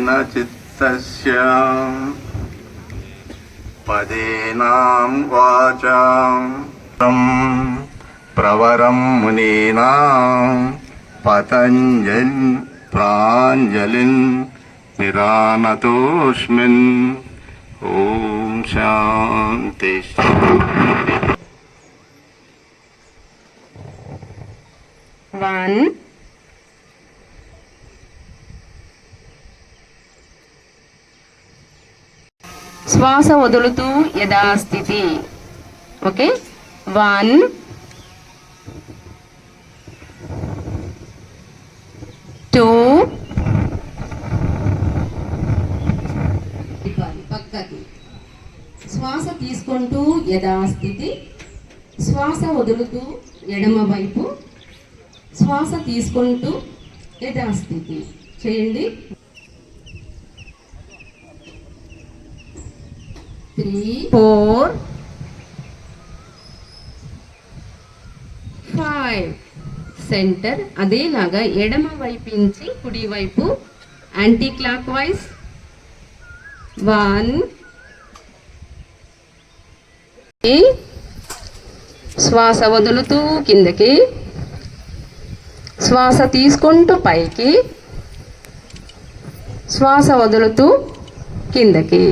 चित्तस्य पदेनां वाचां प्रवरं मुनीनां पतञ्जलि प्राञ्जलिन् निरानतोऽस्मिन्। ओम शांति। वन శ్వాస వదులుతూ యథాస్థితి. ఓకే, 1 2 పక్కకి. శ్వాస తీసుకుంటూ యథాస్థితి, శ్వాస వదులుతూ ఎడమ వైపు, శ్వాస తీసుకుంటూ యథాస్థితి చేయండి. 3 4 5 సెంటర్. అదేలాగా ఎడమ వైపు నుంచి కుడి వైపు యాంటీ క్లాక్ వైజ్. 1 శ్వాస వదులుతూ కిందకి, శ్వాస తీసుకుంటూ పైకి, శ్వాస వదులుతూ కిందకి.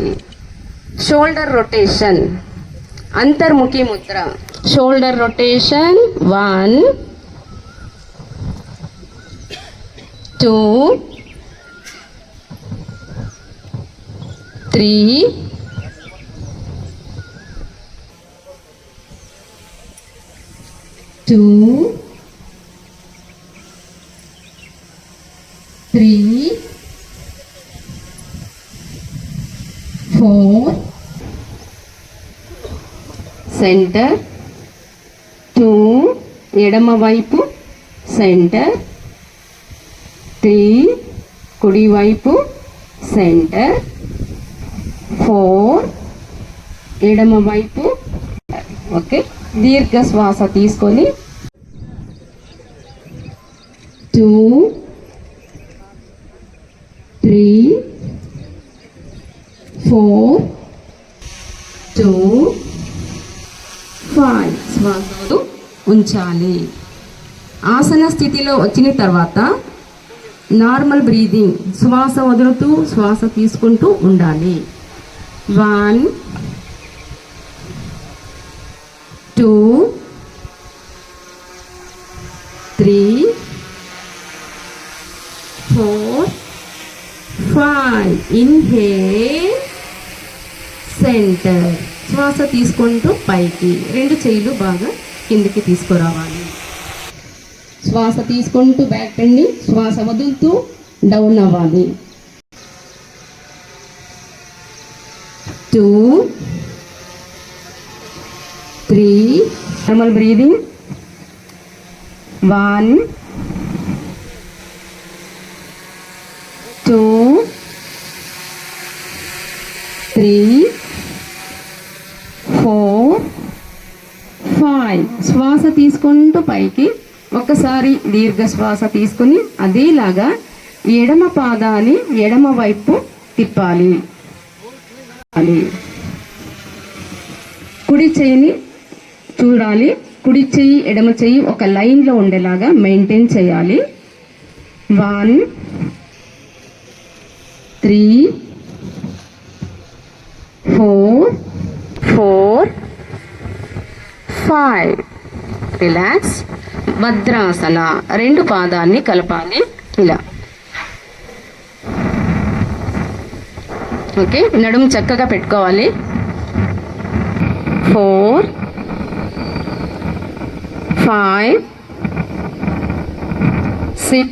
Shoulder rotation, అంతర్ముఖి Mudra. Shoulder rotation 1 2 3 2 3 4 centre. 2 ఎడమ వైపు సెంటర్. 3 కుడి వైపు సెంటర్. 4 ఎడమ వైపు. ఓకే, దీర్ఘ శ్వాస తీసుకొని 2 3 4 2 5 శ్వాసను ఉంచాలి. ఆసన స్థితిలో వచ్చిన తర్వాత నార్మల్ బ్రీదింగ్, శ్వాస వదులుతూ శ్వాస తీసుకుంటూ ఉండాలి. 1 2 3 4 5 ఇన్హేల్ సెంటర్. శ్వాస తీసుకుంటూ పైకి, 2 చేతులు బాగా కిందకి తీసుకురావాలి. శ్వాస తీసుకుంటూ బ్యాక్ బెండ్, శ్వాస వదులుతూ డౌన్ అవ్వాలి. 2 3 నార్మల్ బ్రీదింగ్. 1 2 3 4 5 శ్వాస తీసుకుంటూ పైకి. ఒకసారి దీర్ఘ శ్వాస తీసుకుని అదేలాగా ఎడమ పాదాన్ని ఎడమ వైపు తిప్పాలి. కుడి చేయిని చూడాలి. కుడి చెయ్యి ఎడమ చెయ్యి ఒక లైన్లో ఉండేలాగా మెయింటైన్ చేయాలి. 1 3 4 5 రిలాక్స్. వజ్రాసన, 2 పాదాన్ని కలపాలి ఇలా. ఓకే, నడుము చక్కగా పెట్టుకోవాలి. 4 5 6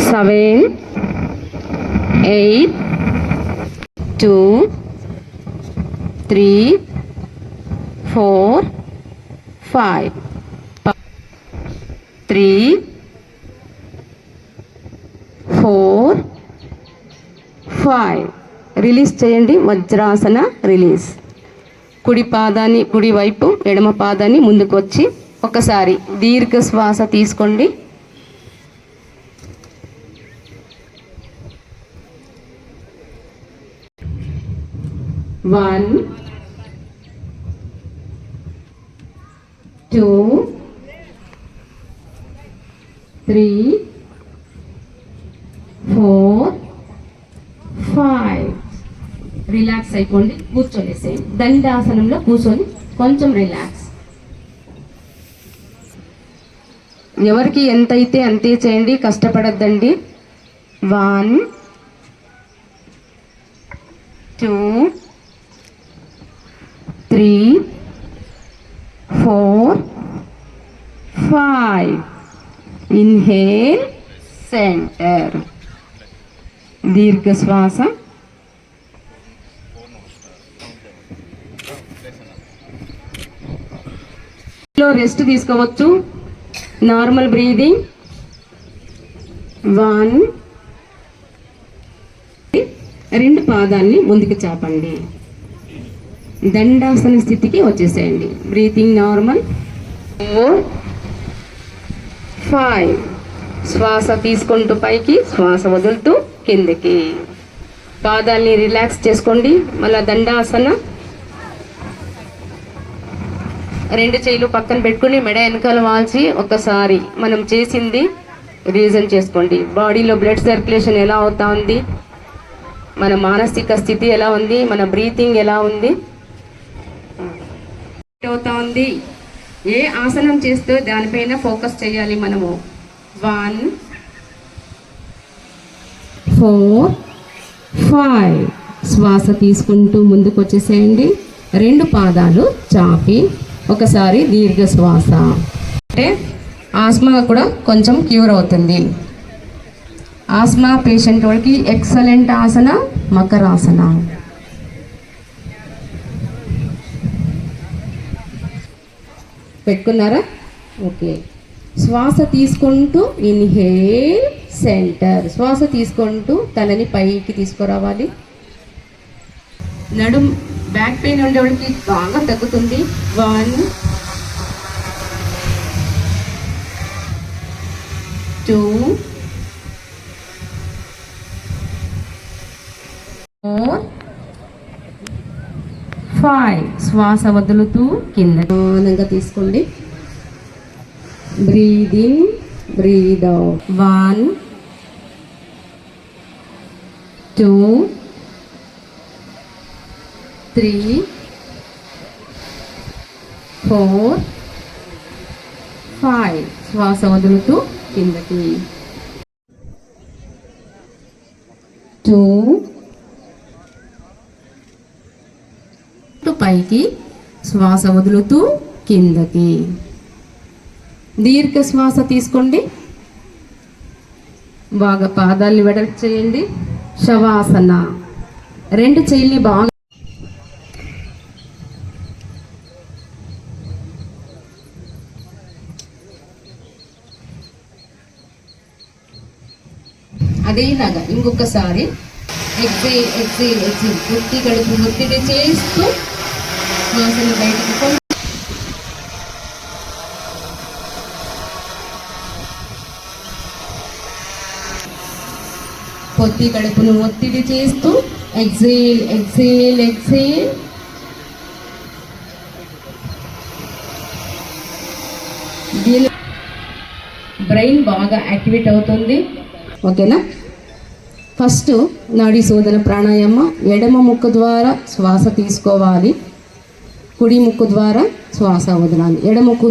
7 8 2 3 4 5 3 4 5 రిలీజ్ చేయండి. వజ్రాసన రిలీజ్. కుడి పాదాన్ని కుడి వైపు, ఎడమ పాదాన్ని ముందుకు వచ్చి ఒకసారి దీర్ఘ శ్వాస తీసుకోండి. 1 2 3 4 5. రిలాక్స్ అయిపోండి, కూర్చొనేసేయండి. దండాసనంలో కూర్చొని కొంచెం రిలాక్స్. ఎవరికి ఎంతైతే అంతే చేయండి, కష్టపడద్దండి. 1 2 3 4 5. ఇన్హేల్, సెంటర్, దీర్ఘ శ్వాస. రెస్ట్ తీసుకోవచ్చు. Normal breathing. 1 2 పాదాలని ముందుకు చాపండి. దండాసన స్థితికి వచ్చేసేయండి. Breathing normal. 4 5. శ్వాస తీసుకుంటూ పైకి, శ్వాస వదులుతూ కిందకి. పాదాలని రిలాక్స్ చేసుకోండి. మళ్ళీ దండాసన. 2 చేతులు పక్కన పెట్టుకుని మెడ వెనకాల వాల్చి ఒకసారి మనం చేసింది రీజన్ చేసుకోండి. బాడీలో బ్లడ్ సర్క్యులేషన్ ఎలా అవుతా ఉంది, మన మానసిక స్థితి ఎలా ఉంది, మన బ్రీతింగ్ ఎలా ఉంది, అవుతా ఉంది. ఏ ఆసనం చేస్తూ దానిపైన ఫోకస్ చేయాలి మనము. 1 4 5. శ్వాస తీసుకుంటూ ముందుకు వచ్చేసేయండి. 2 పాదాలు చాపి ఒకసారి దీర్ఘ శ్వాస. అంటే ఆస్మా కూడా కొంచెం క్యూర్ అవుతుంది. ఆస్మా పేషెంట్ వాళ్ళకి ఎక్సలెంట్ ఆసన మకరాసన. పెట్టుకున్నారా? ఓకే. శ్వాస తీసుకుంటూ ఇన్హేల్, సెంటర్. శ్వాస తీసుకుంటూ తలని పైకి తీసుకురావాలి. నడుం బ్యాక్ పెయిన్ ఉండేవాళ్ళకి బాగా తగ్గుతుంది. 1 2 4 5. శ్వాస వదులుతూ కింద ఆనందంగా తీసుకోండి. Breathe in, breathe out. 1 2 3 4 5. శ్వాస వదులుతూ కిందకి. 2 పైకి, శ్వాస వదులుతూ కిందకి. దీర్ఘ శ్వాస తీసుకోండి. బాగా పాదాలని వెడల్పు చేయండి. శవాసన. 2 చేతుల్ని బాగా అదేలాగా ఇంకొకసారి ఎక్సేల్ ఎక్సేల్ ఎక్సేల్. ఒత్తి కడుపు ఒత్తిడి చేస్తూ శ్వాసను బయటకు పొత్తి కడుపును ఒత్తిడి చేస్తూ ఎక్సేల్ ఎక్సేల్ ఎక్సేల్. దీని బ్రెయిన్ బాగా యాక్టివేట్ అవుతుంది. ఓకేనా? ఫస్ట్ నాడీ శోధన ప్రాణాయామం. ఎడమ ముక్కు ద్వారా శ్వాస తీసుకోవాలి, కుడి ముక్కు ద్వారా శ్వాస వదలాలి. ఎడమ ముక్కు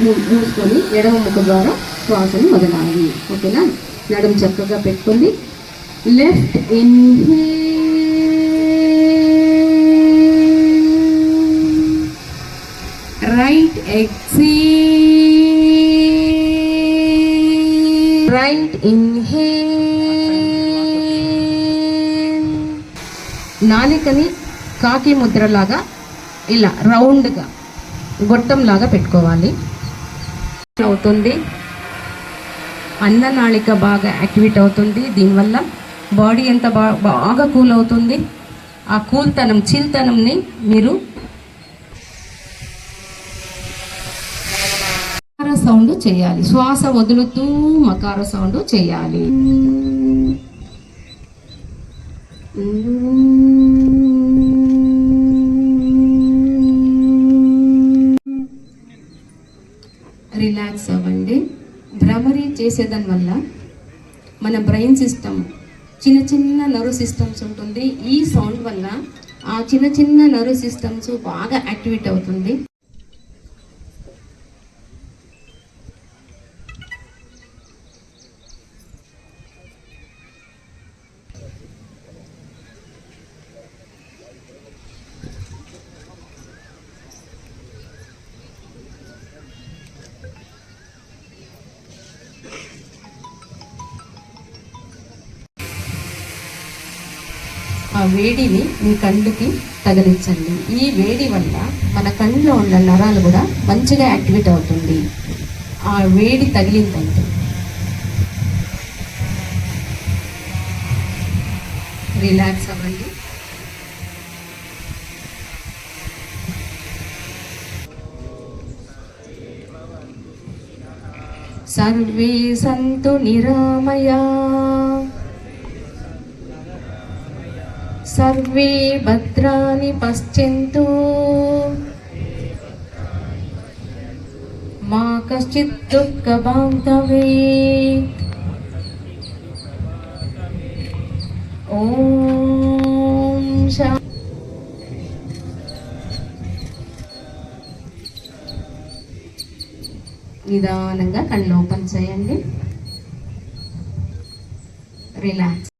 మూసుకొని ఎడమ ముక్కు ద్వారా శ్వాసను వదలాలి. ఓకేనా? నడుము చక్కగా పెట్టుకుంది. Left inhale, right exhale, right inhale. నాలికని కాకి ముద్రలాగా ఇలా రౌండ్గా గొట్టంలాగా పెట్టుకోవాలి. అవుతుంది. అన్ననాళిక బాగా యాక్టివేట్ అవుతుంది. దీనివల్ల బాడీ ఎంత బాగా కూల్ అవుతుంది. ఆ కూల్తనం, చిల్తనంని మీరు మకార సౌండ్ చేయాలి. శ్వాస వదులుతూ మకార సౌండ్ చేయాలి. రిలాక్స్ అవ్వండి. భ్రమరి చేసేదాని వల్ల మన బ్రెయిన్ సిస్టమ్ చిన్న చిన్న నర్వ్ సిస్టమ్స్ ఉంటుంది. ఈ సౌండ్ వల్ల ఆ చిన్న చిన్న నర్వ్ సిస్టమ్స్ బాగా యాక్టివేట్ అవుతుంది. ఆ వేడిని మీ కళ్ళుకి తగిలించండి. ఈ వేడి వల్ల మన కళ్ళలో ఉన్న నరాలు కూడా మంచిగా యాక్టివేట్ అవుతుంది. ఆ వేడి తగిలిందంటే రిలాక్స్ అవ్వండి. సర్వే సంతు నిరామయా సర్వే భద్రాని పశ్యంతు మా కశ్చిత్ దుఃఖభాగ్ భవేత్. ఓం నిదానంగా కళ్ళు ఓపెన్ చేయండి. రిలాక్స్.